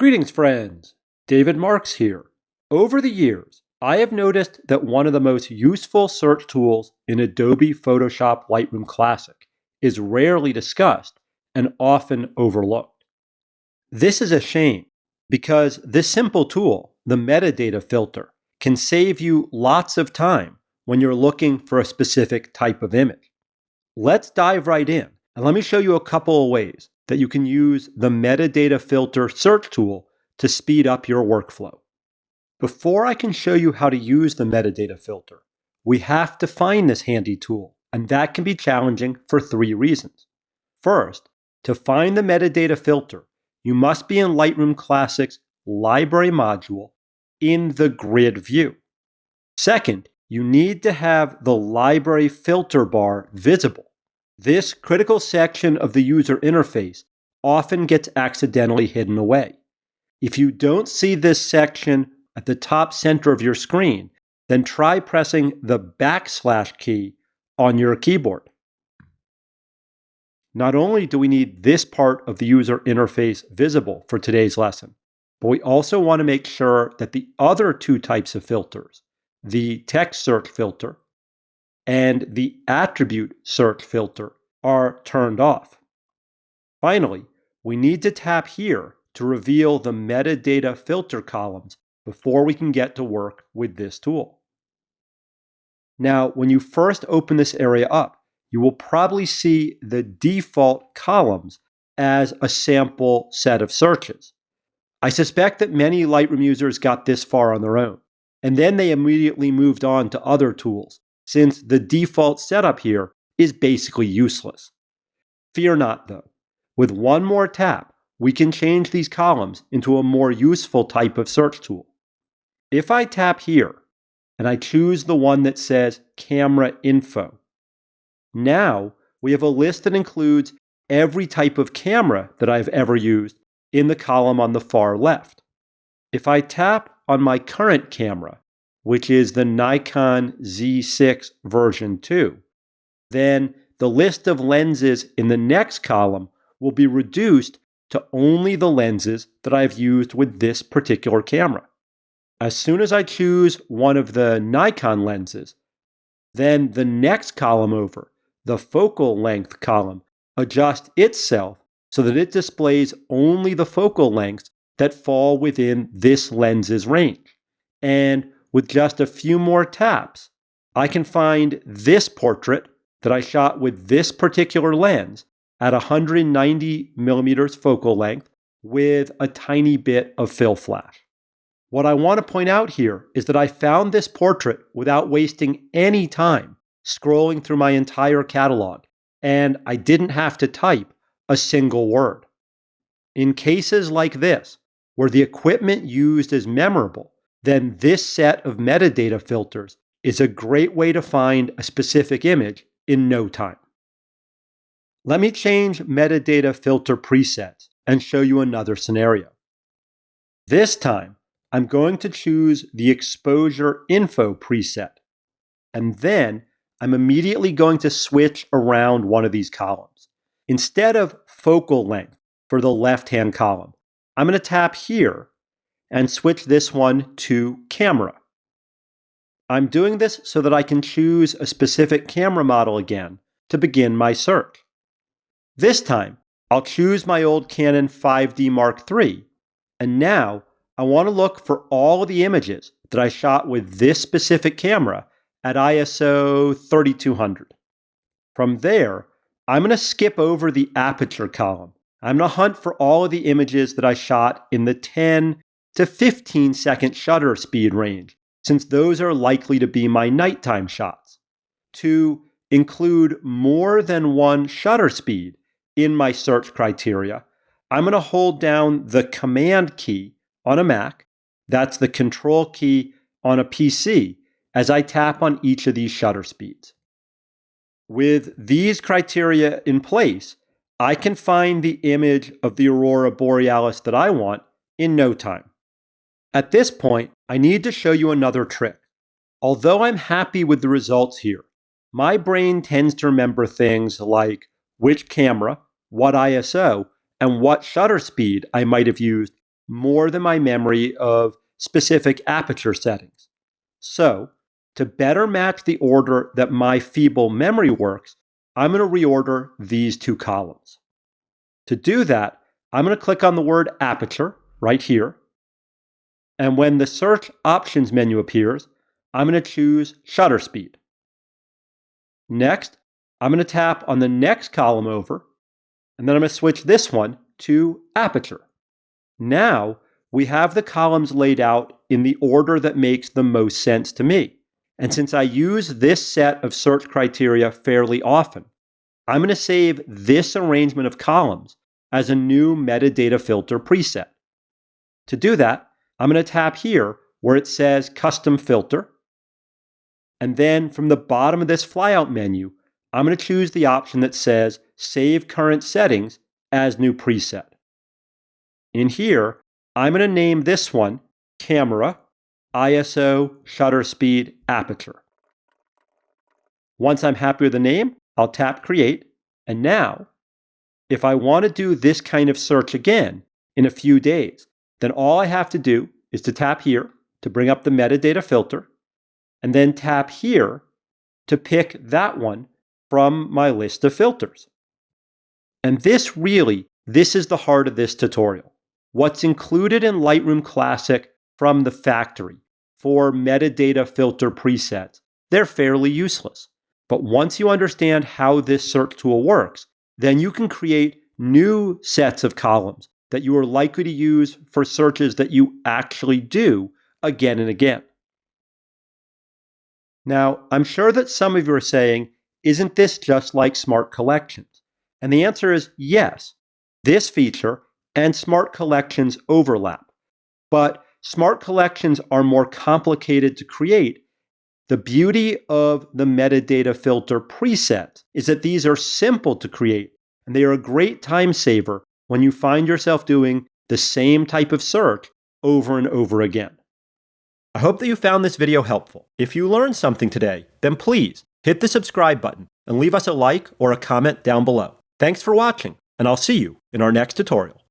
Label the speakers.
Speaker 1: Greetings, friends. David Marks here. Over the years, I have noticed that one of the most useful search tools in Adobe Photoshop Lightroom Classic is rarely discussed and often overlooked. This is a shame because this simple tool, the metadata filter, can save you lots of time when you're looking for a specific type of image. Let's dive right in and let me show you a couple of ways that you can use the metadata filter search tool to speed up your workflow. Before I can show you how to use the metadata filter, we have to find this handy tool, and that can be challenging for three reasons. First, to find the metadata filter, you must be in Lightroom Classic's library module in the grid view. Second, you need to have the library filter bar visible. This critical section of the user interface often gets accidentally hidden away. If you don't see this section at the top center of your screen, then try pressing the # key on your keyboard. Not only do we need this part of the user interface visible for today's lesson, but we also want to make sure that the other two types of filters, the text search filter and the attribute search filter, are turned off. Finally, we need to tap here to reveal the metadata filter columns before we can get to work with this tool. Now, when you first open this area up, you will probably see the default columns as a sample set of searches. I suspect that many Lightroom users got this far on their own, and then they immediately moved on to other tools, since the default setup here is basically useless. Fear not, though. With one more tap, we can change these columns into a more useful type of search tool. If I tap here, and I choose the one that says Camera Info, now we have a list that includes every type of camera that I've ever used in the column on the far left. If I tap on my current camera, which is the Nikon Z6 version 2, then the list of lenses in the next column will be reduced to only the lenses that I've used with this particular camera. As soon as I choose one of the Nikon lenses, then the next column over, the focal length column, adjusts itself so that it displays only the focal lengths that fall within this lens's range. And with just a few more taps, I can find this portrait that I shot with this particular lens at 190 millimeters focal length with a tiny bit of fill flash. What I want to point out here is that I found this portrait without wasting any time scrolling through my entire catalog, and I didn't have to type a single word. In cases like this, where the equipment used is memorable, then this set of metadata filters is a great way to find a specific image in no time. Let me change metadata filter presets and show you another scenario. This time, I'm going to choose the exposure info preset, and then I'm immediately going to switch around one of these columns. Instead of focal length for the left-hand column, I'm going to tap here and switch this one to camera. I'm doing this so that I can choose a specific camera model again to begin my search. This time, I'll choose my old Canon 5D Mark III, and now I want to look for all the images that I shot with this specific camera at ISO 3200. From there, I'm going to skip over the aperture column. I'm going to hunt for all of the images that I shot in the 10 to 15 second shutter speed range, since those are likely to be my nighttime shots. To include more than one shutter speed in my search criteria, I'm going to hold down the Command key on a Mac, that's the Control key on a PC, as I tap on each of these shutter speeds. With these criteria in place, I can find the image of the Aurora Borealis that I want in no time. At this point, I need to show you another trick. Although I'm happy with the results here, my brain tends to remember things like which camera, what ISO, and what shutter speed I might have used more than my memory of specific aperture settings. So, to better match the order that my feeble memory works, I'm going to reorder these two columns. To do that, I'm going to click on the word aperture right here. And when the search options menu appears, I'm going to choose shutter speed. Next, I'm going to tap on the next column over, and then I'm going to switch this one to aperture. Now, we have the columns laid out in the order that makes the most sense to me. And since I use this set of search criteria fairly often, I'm going to save this arrangement of columns as a new metadata filter preset. To do that, I'm going to tap here where it says Custom Filter. And then from the bottom of this flyout menu, I'm going to choose the option that says Save Current Settings as New Preset. In here, I'm going to name this one Camera, ISO, Shutter Speed, Aperture. Once I'm happy with the name, I'll tap Create. And now, if I want to do this kind of search again in a few days, then all I have to do is to tap here to bring up the metadata filter, and then tap here to pick that one from my list of filters. And this is the heart of this tutorial. What's included in Lightroom Classic from the factory for metadata filter presets, they're fairly useless. But once you understand how this search tool works, then you can create new sets of columns that you are likely to use for searches that you actually do again and again. Now, I'm sure that some of you are saying, isn't this just like Smart Collections? And the answer is yes. This feature and Smart Collections overlap. But Smart Collections are more complicated to create. The beauty of the metadata filter preset is that these are simple to create, and they are a great time saver when you find yourself doing the same type of search over and over again. I hope that you found this video helpful. If you learned something today, then please hit the subscribe button and leave us a like or a comment down below. Thanks for watching, and I'll see you in our next tutorial.